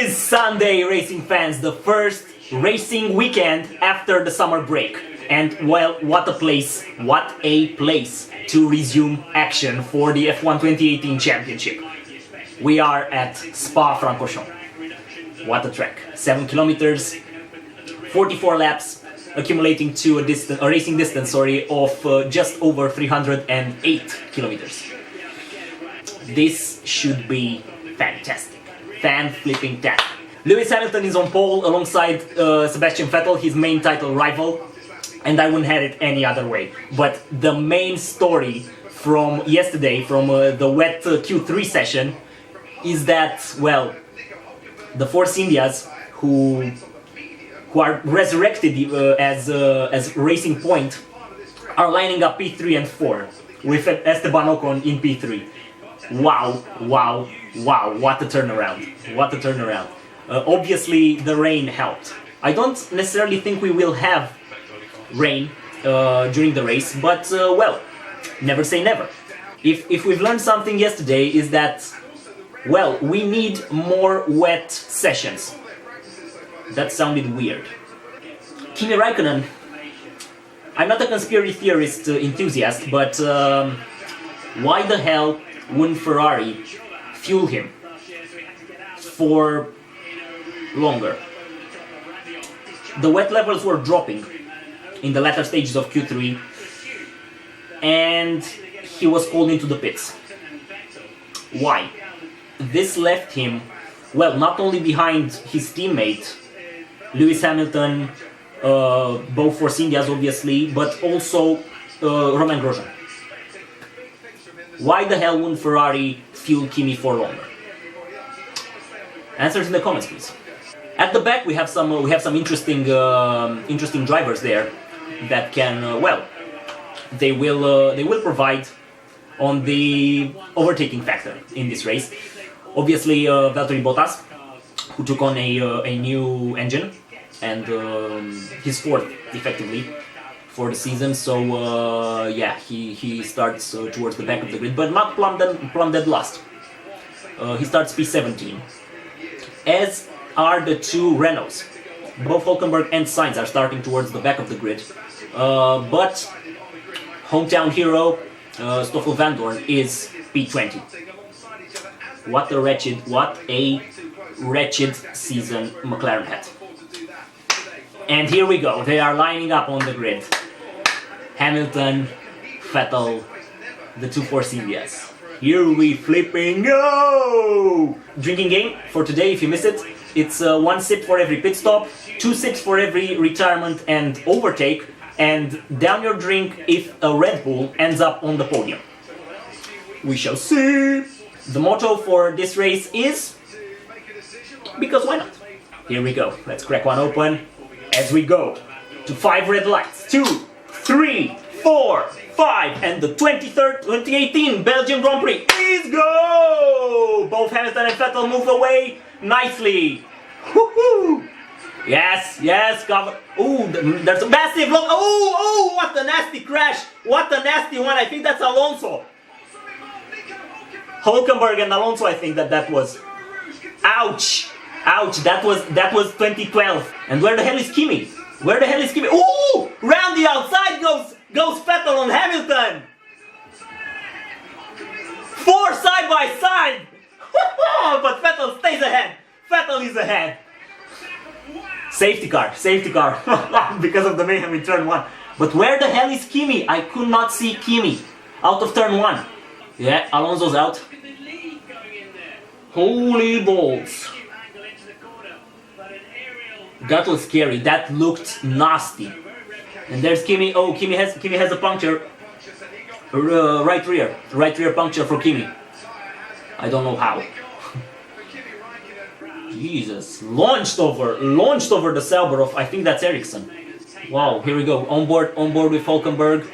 is Sunday, racing fans, the first racing weekend after the summer break. And well, what a place to resume action for the F1 2018 Championship. We are at Spa-Francorchamps. What a track. 7 kilometers, 44 laps, accumulating to a racing distance of just over 308 kilometers. This should be fantastic. Fan-flipping-tastic. Lewis Hamilton is on pole alongside Sebastian Vettel, his main title rival, and I wouldn't have it any other way. But the main story from yesterday, from the wet Q3 session, is that, well, the Force Indias, who are resurrected as Racing Point, are lining up P3 and 4 with Esteban Ocon in P3. Wow, what a turnaround. Obviously the rain helped. I don't necessarily think we will have rain during the race, but well, never say never. If we've learned something yesterday is that, well, we need more wet sessions. That sounded weird. Kimi Räikkönen, I'm not a conspiracy theorist enthusiast, but why the hell wouldn't Ferrari fuel him for longer? The wet levels were dropping in the latter stages of Q3 and he was called into the pits. Why? This left him, well, not only behind his teammate Lewis Hamilton, both Force Indias obviously, but also Romain Grosjean. Why the hell wouldn't Ferrari fuel Kimi for longer? Answers in the comments, please. At the back we have some interesting drivers there that can well, they will provide on the overtaking factor in this race. Obviously Valtteri Bottas, who took on a new engine and his fourth effectively for the season, so yeah, he starts towards the back of the grid, but not plumb dead last. He starts P17, as are the two Renaults. Both Hülkenberg and Sainz are starting towards the back of the grid, but hometown hero Stoffel Vandoorne is P20. What a wretched season McLaren had. And here we go, they are lining up on the grid. Hamilton, Vettel, the two Force Indias. Here we flipping go! Drinking game for today, if you missed it, it's 1 sip for every pit stop, 2 sips for every retirement and overtake, and down your drink if a Red Bull ends up on the podium. We shall see! The motto for this race is, because why not? Here we go, let's crack one open as we go to 5 red lights. 2, 3, 4, 5, and the 2018 Belgian Grand Prix is go! Both Hamilton and Vettel move away nicely. Woohoo! Yes, cover. Ooh, there's a massive look. Oh, what a nasty crash! What a nasty one! I think that's Alonso. Hülkenberg and Alonso, I think that was. Ouch! That was 2012. And where the hell is Kimi? Ooh! Round the outside goes Vettel on Hamilton. 4 side by side. But Vettel stays ahead. Vettel is ahead. Safety car. Because of the mayhem in turn 1. But where the hell is Kimi? I could not see Kimi out of turn 1. Yeah, Alonso's out. Holy balls. That was scary. That looked nasty. And there's Kimi. Oh, Kimi has a puncture. Right rear puncture for Kimi. I don't know how. Jesus, launched over the Sauber of, I think that's Ericsson. Wow, here we go. On board with Hülkenberg.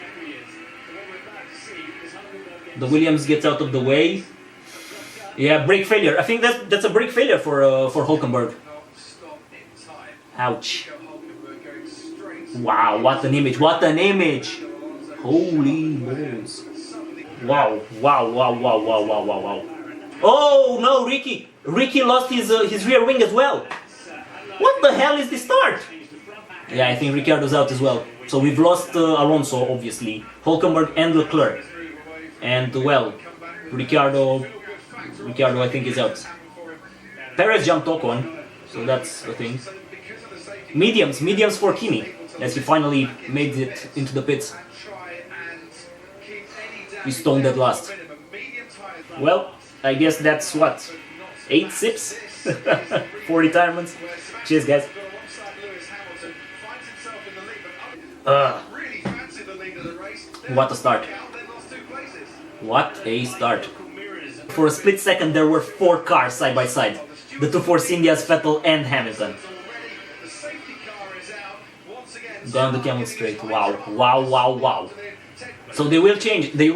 The Williams gets out of the way. Yeah, brake failure. I think that's a brake failure for Hülkenberg. Ouch. Wow, what an image. Holy balls. Wow. Oh no, Ricky Ricky lost his rear wing as well. What the hell is this start? Yeah, I think Ricciardo's out as well. So we've lost Alonso, obviously, Hülkenberg and Leclerc. And, well, Ricciardo I think is out. Perez jumped Ocon, so that's the thing. Mediums for Kimi, as he finally made it into the pits. He stoned at last. Well, I guess that's what? 8 sips? 4 retirements? Cheers, guys. What a start. What a start. For a split second there were 4 cars side by side. The two Force Indias, Vettel and Hamilton. Down the camel straight. Wow. So they will change the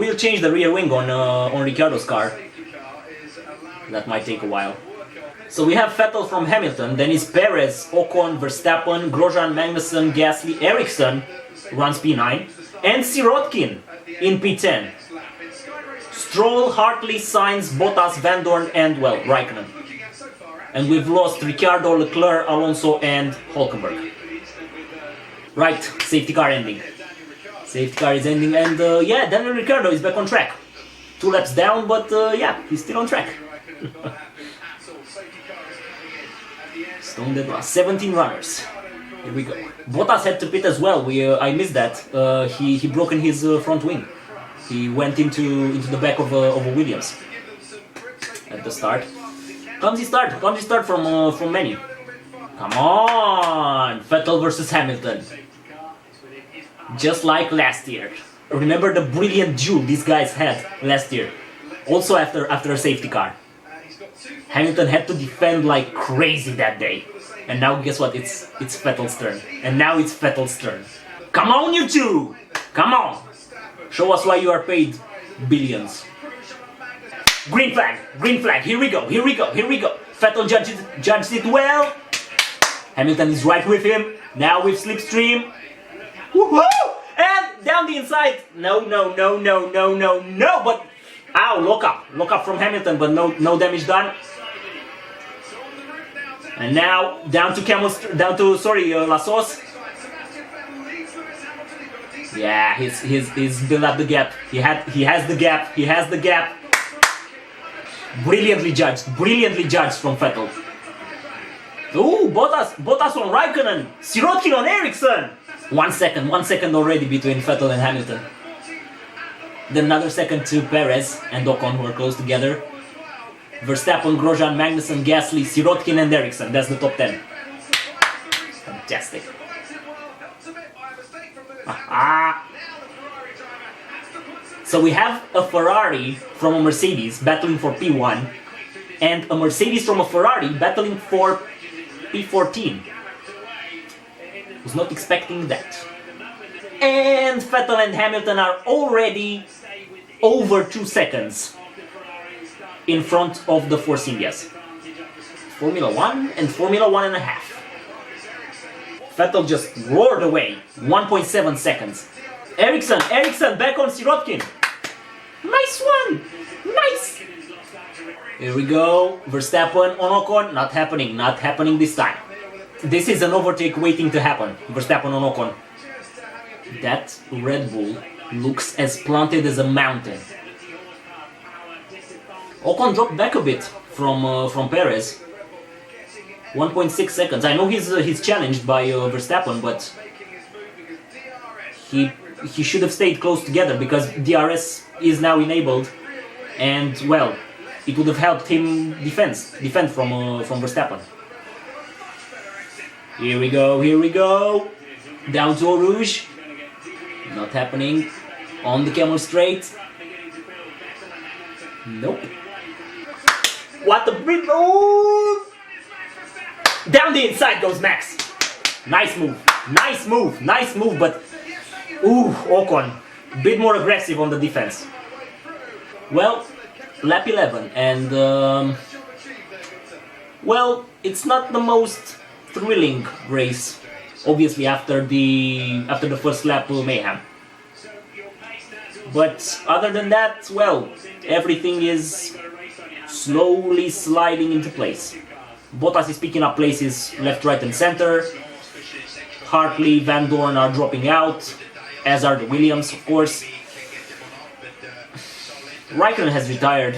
rear wing on Ricciardo's car. That might take a while. So we have Vettel from Hamilton, then is Perez, Ocon, Verstappen, Grosjean, Magnussen, Gasly, Ericsson runs P9, and Sirotkin in P10. Stroll, Hartley, Sainz, Bottas, Van Dorn, and, well, Raikkonen. And we've lost Ricciardo, Leclerc, Alonso, and Hülkenberg. Right, safety car ending. Safety car is ending, and yeah, Daniel Ricciardo is back on track. 2 laps down, but yeah, he's still on track. Stone dead last. 17 runners. Here we go. Bottas had to pit as well. I missed that. He broken his front wing. He went into the back of a Williams at the start. Clumsy start from many. Come on, Vettel versus Hamilton. Just like last year. Remember the brilliant duel these guys had last year. Also after a safety car. Hamilton had to defend like crazy that day. And now guess what? It's Vettel's turn. And now it's Vettel's turn. Come on, you two! Come on! Show us why you are paid billions. Green flag, here we go. Vettel judged it well. Hamilton is right with him. Now with slipstream. Woohoo! And down the inside. No. But ow, lock up from Hamilton, but no damage done. And now down to Lassos. Yeah, he's built up the gap. He has the gap. Brilliantly judged from Vettel. Ooh, Bottas on Raikkonen, Sirotkin on Ericsson. 1 second already between Vettel and Hamilton. Then another second to Perez and Ocon, who are close together. Verstappen, Grosjean, Magnussen, Gasly, Sirotkin and Ericsson. That's the top 10. Fantastic. So we have a Ferrari from a Mercedes battling for P1 and a Mercedes from a Ferrari battling for P14. Was not expecting that. And Vettel and Hamilton are already over 2 seconds in front of the Force Indias. Formula 1 and Formula 1.5. Vettel just roared away. 1.7 seconds. Ericsson back on Sirotkin. Nice one! Nice! Here we go. Verstappen on Ocon. Not happening this time. This is an overtake waiting to happen. Verstappen on Ocon. That Red Bull looks as planted as a mountain. Ocon dropped back a bit from Perez. 1.6 seconds. I know he's challenged by Verstappen, but he should have stayed close together because DRS is now enabled, and well, it would have helped him defend from Verstappen. Here we go. Down to Eau Rouge. Not happening. On the camel straight. Nope. What the big... Oh! Down the inside goes Max. Nice move, but... Ooh, Ocon. Bit more aggressive on the defense. Well, lap 11, and... well, it's not the most thrilling race, obviously after the first lap mayhem. But other than that, well, everything is slowly sliding into place. Bottas is picking up places left, right and center. Hartley, Van Dorn are dropping out, as are the Williams, of course. Raikkonen has retired.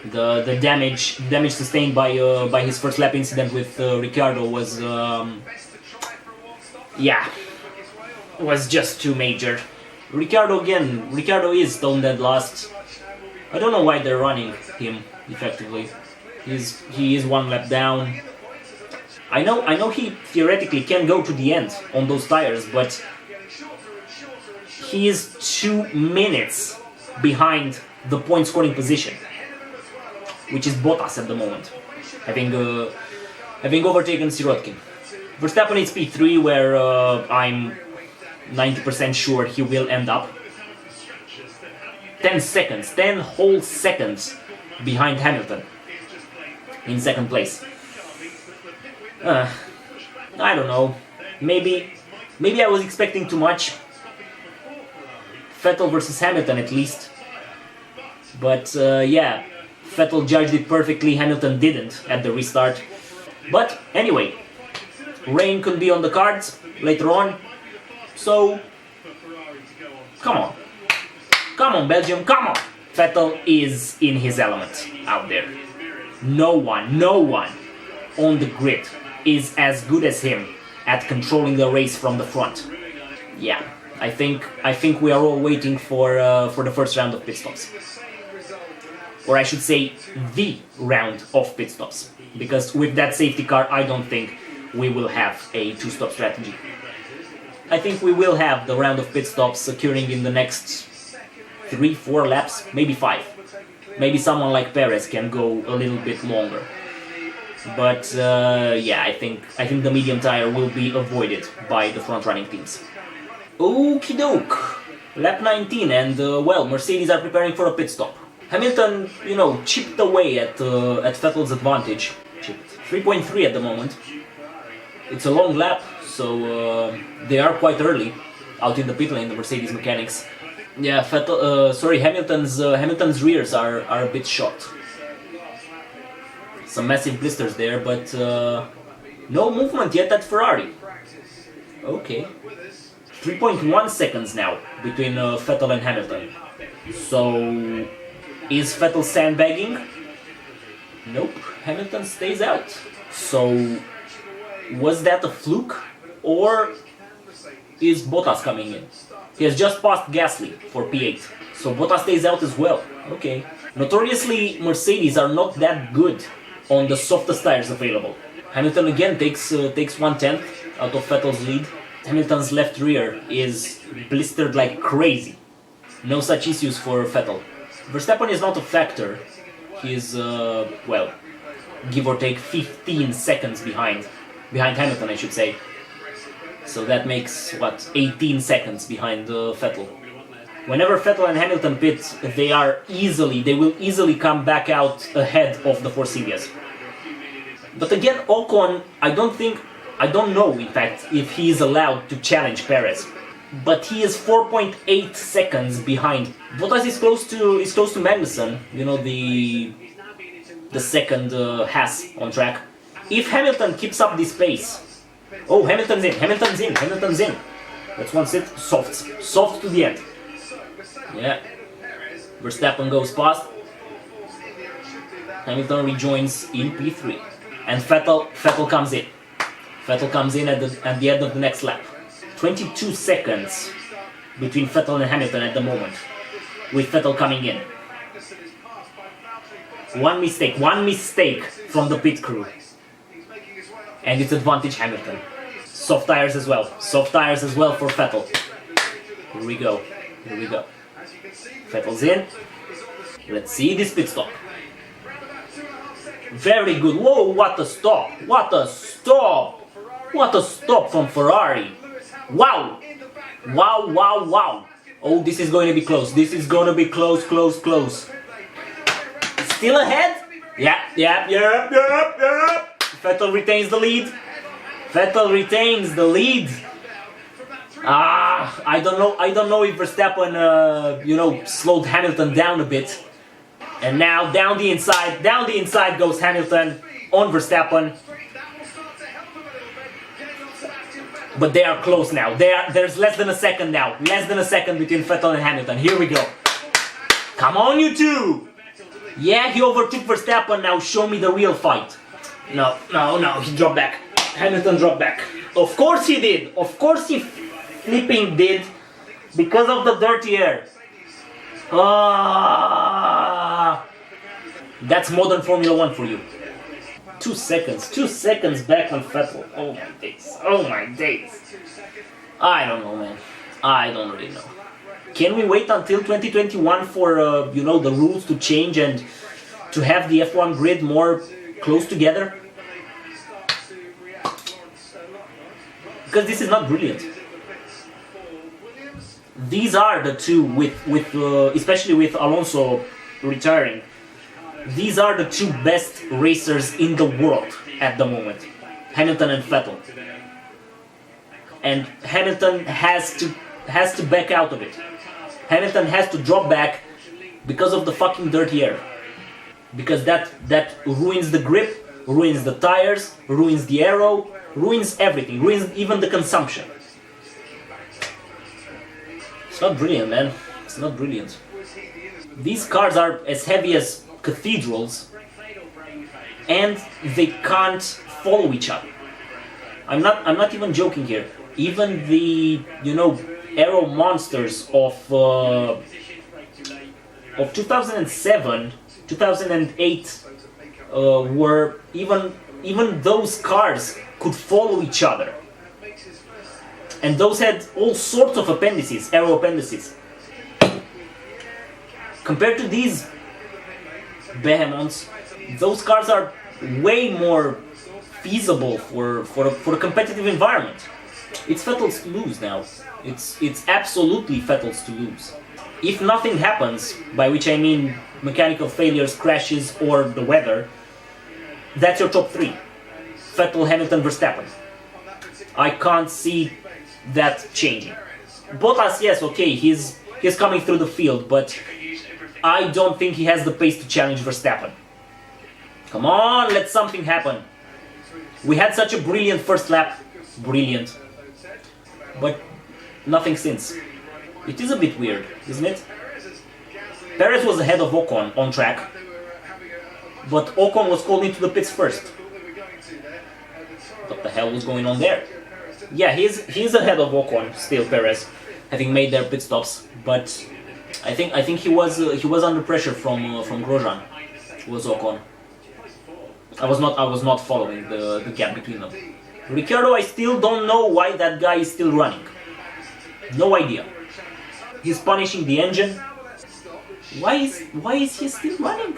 The damage sustained by his first lap incident with Ricciardo was was just too major. Ricciardo is stone dead last. I don't know why they're running him effectively. He is one lap down. I know he theoretically can go to the end on those tires, but he is 2 minutes behind the point scoring position, which is Bottas at the moment, having overtaken Sirotkin. Verstappen is P3, where I'm 90% sure he will end up. 10 whole seconds behind Hamilton in second place. I don't know. Maybe I was expecting too much. Vettel versus Hamilton at least. But yeah, Vettel judged it perfectly, Hamilton didn't at the restart. But anyway, rain could be on the cards later on. So, come on Belgium, come on! Vettel is in his element out there. No one on the grid is as good as him at controlling the race from the front. Yeah, I think we are all waiting for the first round of pit stops. Or I should say, the round of pit stops. Because with that safety car, I don't think we will have a two-stop strategy. I think we will have the round of pit stops occurring in the next 3-4 laps, maybe 5. Maybe someone like Perez can go a little bit longer. But yeah, I think the medium tire will be avoided by the front-running teams. Okie doke! Lap 19, and well, Mercedes are preparing for a pit stop. Hamilton, chipped away at Vettel's advantage. Chipped 3.3 at the moment. It's a long lap, so they are quite early out in the pit lane, the Mercedes mechanics. Yeah, Hamilton's rears are a bit shot. Some massive blisters there, but no movement yet at Ferrari. Okay. 3.1 seconds now between Vettel and Hamilton. So, is Vettel sandbagging? Nope, Hamilton stays out. So, was that a fluke? Or is Bottas coming in? He has just passed Gasly for P8. So Bottas stays out as well. Okay. Notoriously, Mercedes are not that good on the softest tires available. Hamilton again takes 1/10 out of Vettel's lead. Hamilton's left rear is blistered like crazy. No such issues for Vettel. Verstappen is not a factor. He is, well, give or take 15 seconds behind Hamilton, I should say. So that makes, 18 seconds behind Vettel. Whenever Vettel and Hamilton pit, they will easily come back out ahead of the Force Indias. But again, Ocon, I don't know, in fact, if he is allowed to challenge Perez. But he is 4.8 seconds behind. Bottas is close to Magnussen, the second Haas on track. If Hamilton keeps up this pace, oh, Hamilton's in. That's one sit, soft to the end. Yeah, Verstappen goes past. Hamilton rejoins in P3, and Vettel comes in. Vettel comes in at the end of the next lap. 22 seconds between Vettel and Hamilton at the moment, with Vettel coming in. One mistake from the pit crew, and it's advantage Hamilton. Soft tires as well for Vettel. Here we go. Vettel's in. Let's see this pit stop. Very good. Whoa, what a stop! What a stop from Ferrari. Wow. Oh, this is going to be close. Close. Still ahead? Yeah. Vettel retains the lead. I don't know if Verstappen, slowed Hamilton down a bit. And now down the inside goes Hamilton on Verstappen. But they are close now. There's less than a second now. Less than a second between Vettel and Hamilton. Here we go. Come on, you two! Yeah, he overtook Verstappen. Now show me the real fight. No. He dropped back. Hamilton dropped back. Of course he did. Of course he flipping did. Because of the dirty air. That's modern Formula 1 for you. 2 seconds back on Vettel. Oh my days. I don't know, man. I don't really know. Can we wait until 2021 for, the rules to change and to have the F1 grid more close together? Because this is not brilliant. These are the two especially with Alonso retiring. These are the two best racers in the world at the moment, Hamilton and Vettel. And Hamilton has to back out of it. Hamilton has to drop back because of the fucking dirty air. Because that ruins the grip, ruins the tires, ruins the aero, ruins everything, ruins even the consumption. It's not brilliant, man. It's not brilliant. These cars are as heavy as cathedrals, and they can't follow each other. I'm not even joking here. Even the aero monsters of 2007, 2008 were even those cars could follow each other. And those had all sorts of appendices, aero appendices. Compared to these behemoths, those cars are way more feasible for a competitive environment. It's Vettel's to lose now. It's absolutely Vettel's to lose. If nothing happens, by which I mean mechanical failures, crashes, or the weather, that's your top 3. Vettel, Hamilton, Verstappen. I can't see that changing. Bottas, yes, okay, he's coming through the field, but I don't think he has the pace to challenge Verstappen. Come on, let something happen. We had such a brilliant first lap. Brilliant. But nothing since. It is a bit weird, isn't it? Perez was ahead of Ocon on track, but Ocon was called into the pits first. What the hell was going on there? Yeah, he's ahead of Ocon still, Perez, having made their pit stops. But I think he was under pressure from Grosjean. Was Ocon. I was not following the gap between them. Ricciardo, I still don't know why that guy is still running. No idea. He's punishing the engine. Why is he still running?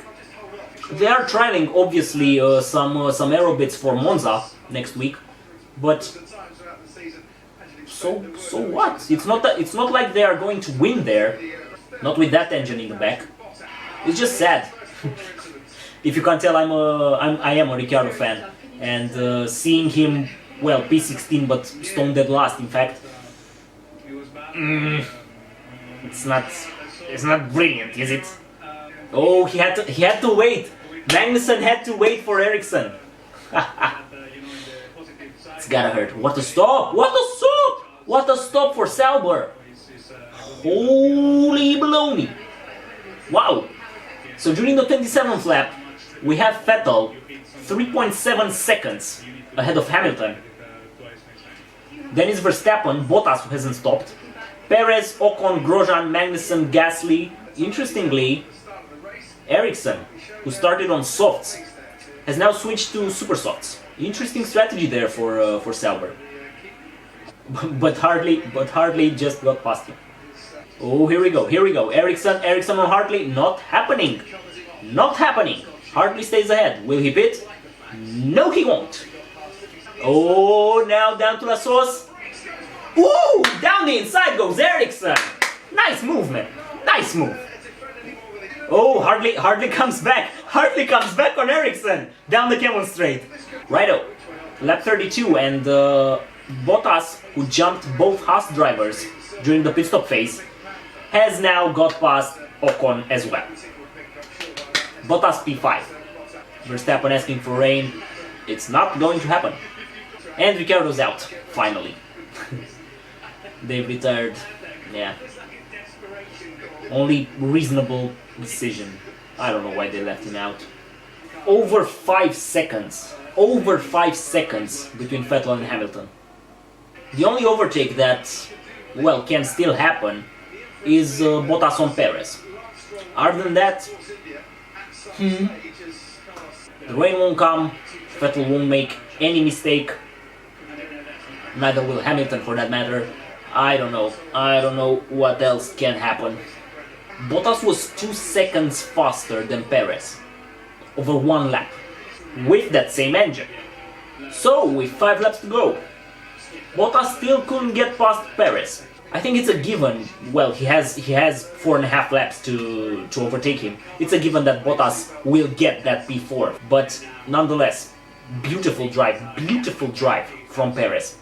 They are trialing obviously some aero bits for Monza next week, but so what? It's not like they are going to win there. Not with that engine in the back. It's just sad. If you can't tell, I am a Ricciardo fan, and seeing him, well, P16 but stone dead last, in fact, it's not brilliant, is it? Oh, he had to wait. Magnussen had to wait for Ericsson. It's gotta hurt. What a stop! What a stop! What a stop for Sauber! Holy baloney! Wow! So during the 27th lap, we have Vettel 3.7 seconds ahead of Hamilton. Then is Verstappen, Bottas who hasn't stopped. Perez, Ocon, Grosjean, Magnussen, Gasly. Interestingly, Ericsson, who started on softs, has now switched to super softs. Interesting strategy there for Sauber. but Hartley just got past him. Oh, here we go. Ericsson on Hartley. Not happening. Hartley stays ahead. Will he pit? No, he won't. Oh, now down to La Sauce. Woo! Down the inside goes Ericsson. Nice movement. Nice move. Oh, Hartley comes back. Hartley comes back on Ericsson. Down the Camel Straight. Righto. Lap 32, and Bottas, who jumped both Haas drivers during the pit stop phase, has now got past Ocon as well. Bottas P5. Verstappen asking for rain. It's not going to happen. And Ricciardo's out, finally. They've retired. Yeah. Only reasonable decision. I don't know why they left him out. Over 5 seconds. Over 5 seconds between Vettel and Hamilton. The only overtake that, well, can still happen is Bottas on Perez. Other than that, the rain won't come, Vettel won't make any mistake, neither will Hamilton for that matter. I don't know what else can happen. Bottas was 2 seconds faster than Perez over 1 lap with that same engine. So with 5 laps to go, Bottas still couldn't get past Perez. I think it's a given. Well, he has 4.5 laps to overtake him. It's a given that Bottas will get that P4. But nonetheless, beautiful drive from Perez.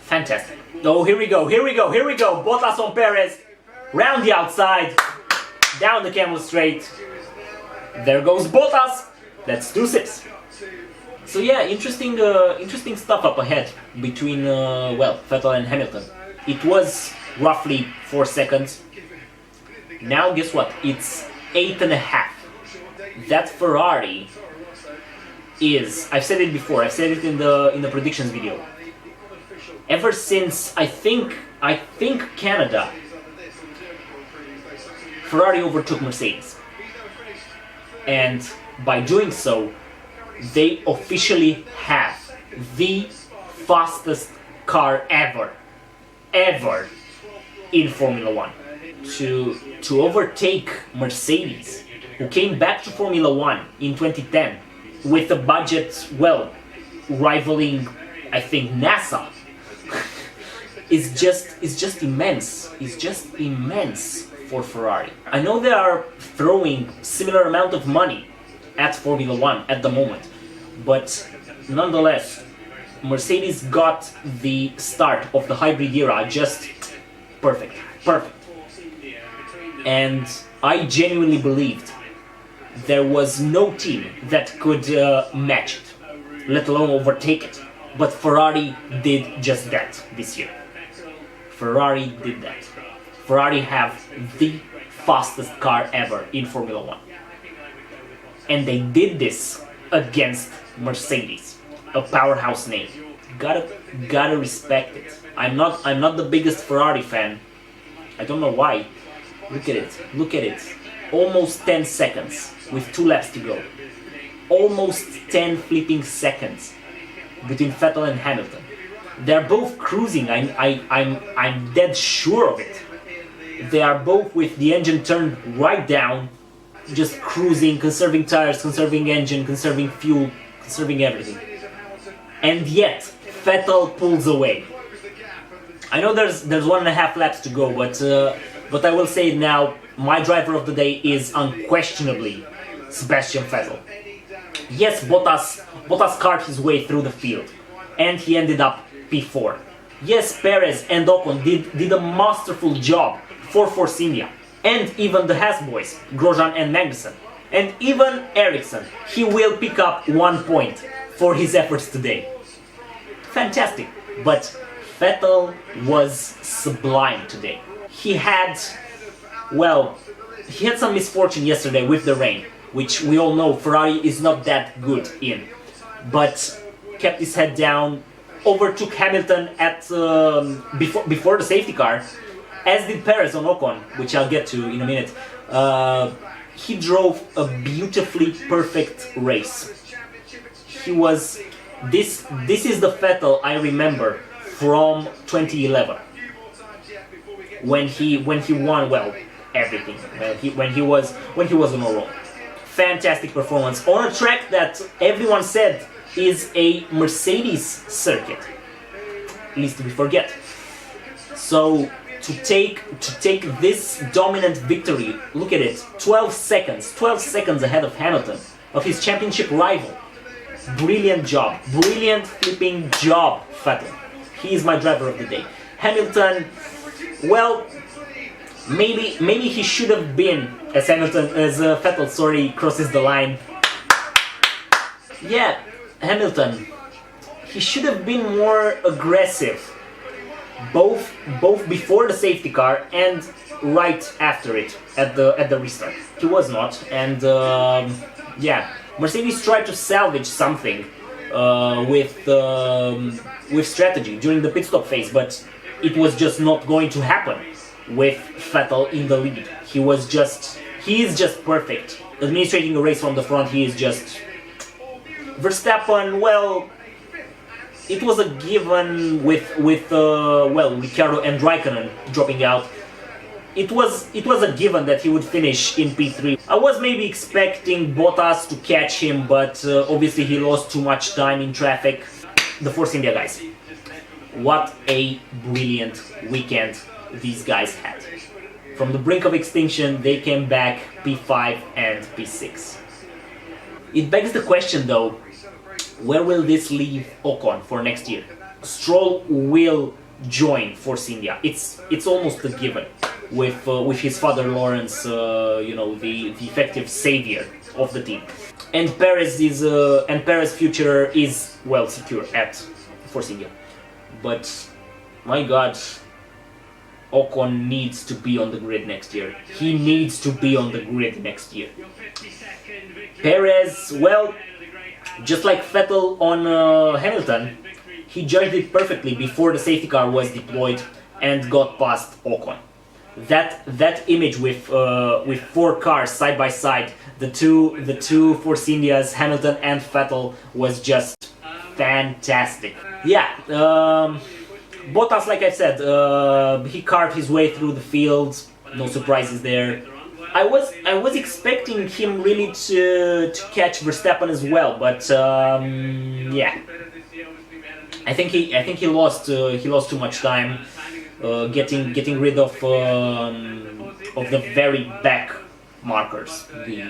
Fantastic. Oh, here we go. Bottas on Perez, round the outside, down the camel straight. There goes Bottas. That's 2-6. So yeah, interesting stuff up ahead between Vettel and Hamilton. It was roughly 4 seconds. Now guess what? It's 8.5. That Ferrari is, I've said it before, I've said it in the predictions video. Ever since I think Canada, Ferrari overtook Mercedes. And by doing so, they officially have the fastest car ever in Formula 1. To overtake Mercedes, who came back to Formula 1 in 2010 with a budget, well, rivaling, I think, NASA, is just immense. It's just immense for Ferrari. I know they are throwing similar amount of money at Formula 1 at the moment, but nonetheless, Mercedes got the start of the hybrid era just perfect. And I genuinely believed there was no team that could match it, let alone overtake it. But Ferrari did just that this year. Ferrari did that. Ferrari have the fastest car ever in Formula 1. And they did this against Mercedes, a powerhouse name. Gotta respect it. I'm not the biggest Ferrari fan. I don't know why. Look at it. Almost 10 seconds with 2 laps to go. Almost 10 flipping seconds between Vettel and Hamilton. They're both cruising. I'm dead sure of it. They are both with the engine turned right down, just cruising, conserving tires, conserving engine, conserving fuel, conserving everything. And yet, Vettel pulls away. I know there's 1.5 laps to go, but I will say it now, my driver of the day is unquestionably Sebastian Vettel. Yes, Bottas carved his way through the field, and he ended up P4. Yes, Perez and Ocon did a masterful job for Force India, and even the Haas boys, Grosjean and Magnussen, and even Ericsson. He will pick up 1 point for his efforts today. Fantastic, but Vettel was sublime today. He had some misfortune yesterday with the rain, which we all know Ferrari is not that good in, but kept his head down, overtook Hamilton at before the safety car, as did Perez on Ocon, which I'll get to in a minute. He drove a beautifully perfect race. He was this is the Vettel I remember from 2011, when he won everything, when he was on a roll. Fantastic performance on a track that everyone said is a Mercedes circuit, least we forget. So to take this dominant victory, look at it, 12 seconds ahead of Hamilton, of his championship rival. Brilliant job, brilliant flipping job, Vettel. He is my driver of the day. Hamilton, well, maybe he should have been as Vettel, sorry, crosses the line. Yeah, Hamilton. He should have been more aggressive, both before the safety car and right after it at the restart. He was not, and yeah, Mercedes tried to salvage something with strategy during the pit stop phase, but it was just not going to happen with Vettel in the lead. He is just perfect. Administrating a race from the front, he is just... Verstappen, well, it was a given with Ricciardo and Raikkonen dropping out. It was a given that he would finish in P3. I was maybe expecting Bottas to catch him, but obviously he lost too much time in traffic. The Force India guys. What a brilliant weekend these guys had. From the brink of extinction, they came back P5 and P6. It begs the question though, where will this leave Ocon for next year? Stroll will join Force India. It's almost a given with his father Lawrence, you know, the effective savior of the team. And Perez's future is well secure at Force India. But my God, Ocon needs to be on the grid next year. He needs to be on the grid next year. Perez, well, just like Vettel on Hamilton, he judged it perfectly before the safety car was deployed and got past Ocon. That image with four cars side by side, the two Force Indias, Hamilton and Vettel, was just fantastic. Yeah, Bottas, like I said, he carved his way through the field. No surprises there. I was expecting him really to catch Verstappen as well, but yeah, I think he lost too much time getting rid of the very back markers, the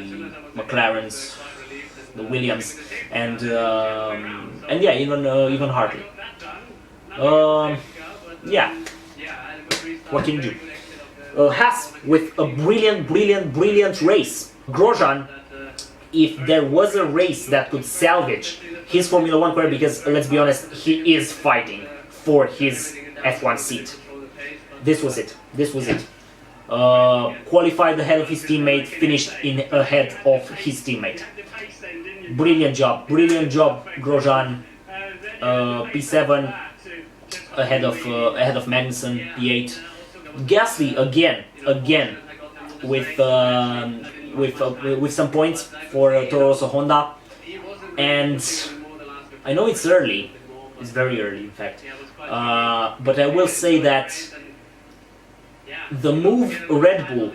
McLarens, the Williams, and yeah, even Hartley. Yeah, what can you do? Haas with a brilliant race. Grosjean, if there was a race that could salvage his Formula 1 career, because let's be honest, he is fighting for his F1 seat. This was it. Qualified ahead of his teammate, finished ahead of his teammate. Brilliant job, Grosjean. P7 ahead of Magnussen, P8. Gasly again with some points for Toro Rosso Honda, and I know it's early, it's very early in fact, but I will say that the move Red Bull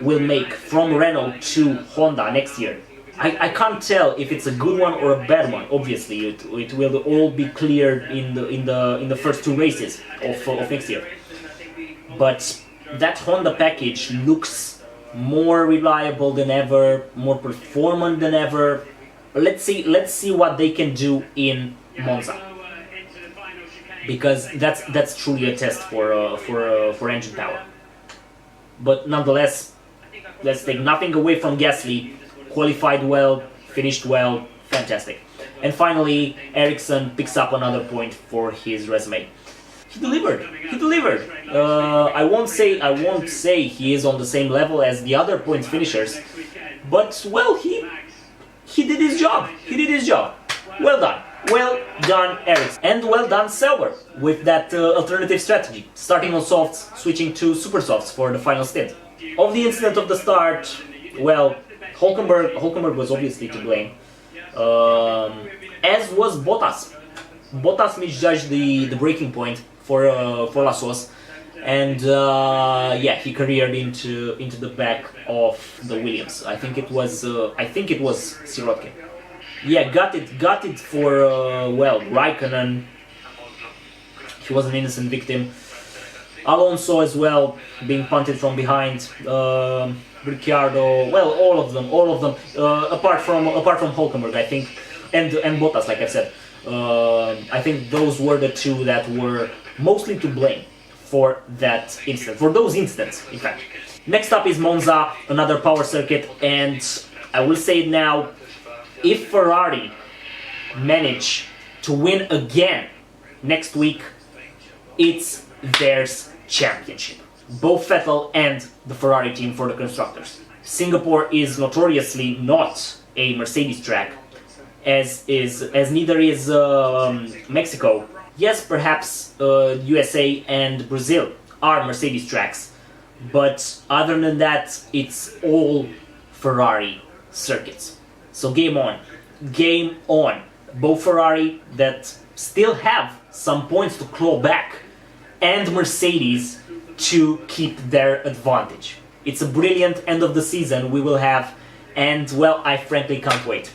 will make from Renault to Honda next year, I can't tell if it's a good one or a bad one. Obviously, it will all be cleared in the first two races of next year. But that Honda package looks more reliable than ever, more performant than ever. Let's see what they can do in Monza, because that's truly a test for engine power. But nonetheless, let's take nothing away from Gasly. Qualified well, finished well, fantastic. And finally, Ericsson picks up another point for his resume. He delivered. I won't say he is on the same level as the other point finishers, but well, he did his job. Well done, Ericsson, and well done, Sauber, with that alternative strategy, starting on softs, switching to super softs for the final stint. Of the incident of the start, well, Hulkenberg was obviously to blame, as was Bottas. Bottas misjudged the breaking point for Lassos, and yeah, he careered into the back of the Williams. I think it was Sirotkin. Yeah, got it for well, Raikkonen. He was an innocent victim. Alonso as well, being punted from behind. Ricciardo, well, all of them. Apart from Hulkenberg, I think, and Bottas, like I said. I think those were the two that were mostly to blame for that instance, for those incidents, in fact. Next up is Monza, another power circuit, and I will say it now, if Ferrari manage to win again next week, it's theirs championship. Both Vettel and the Ferrari team for the constructors. Singapore is notoriously not a Mercedes track, as neither is Mexico. Yes, perhaps USA and Brazil are Mercedes tracks, but other than that, it's all Ferrari circuits. So game on. Game on. Both Ferrari that still have some points to claw back, and Mercedes to keep their advantage. It's a brilliant end of the season we will have, and well, I frankly can't wait.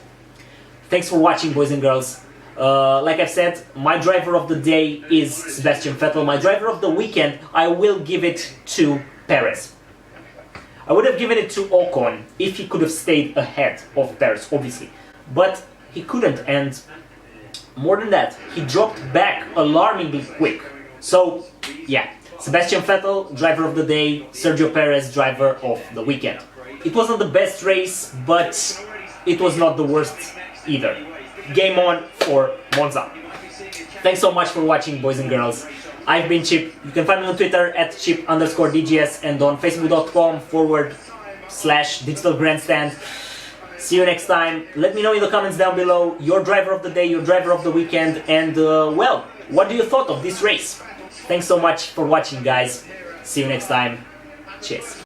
Thanks for watching, boys and girls. Like I've said, my driver of the day is Sebastian Vettel. My driver of the weekend, I will give it to Perez. I would have given it to Ocon if he could have stayed ahead of Perez, obviously. But he couldn't, and more than that, he dropped back alarmingly quick. So, yeah, Sebastian Vettel, driver of the day, Sergio Perez, driver of the weekend. It wasn't the best race, but it was not the worst either. Game on for Monza. Thanks so much for watching, boys and girls. I've been Chip. You can find me on Twitter at Chip_DGS and on Facebook.com/Digital Grandstand. See you next time. Let me know in the comments down below your driver of the day, your driver of the weekend, and well, what do you thought of this race? Thanks so much for watching, guys. See you next time. Cheers.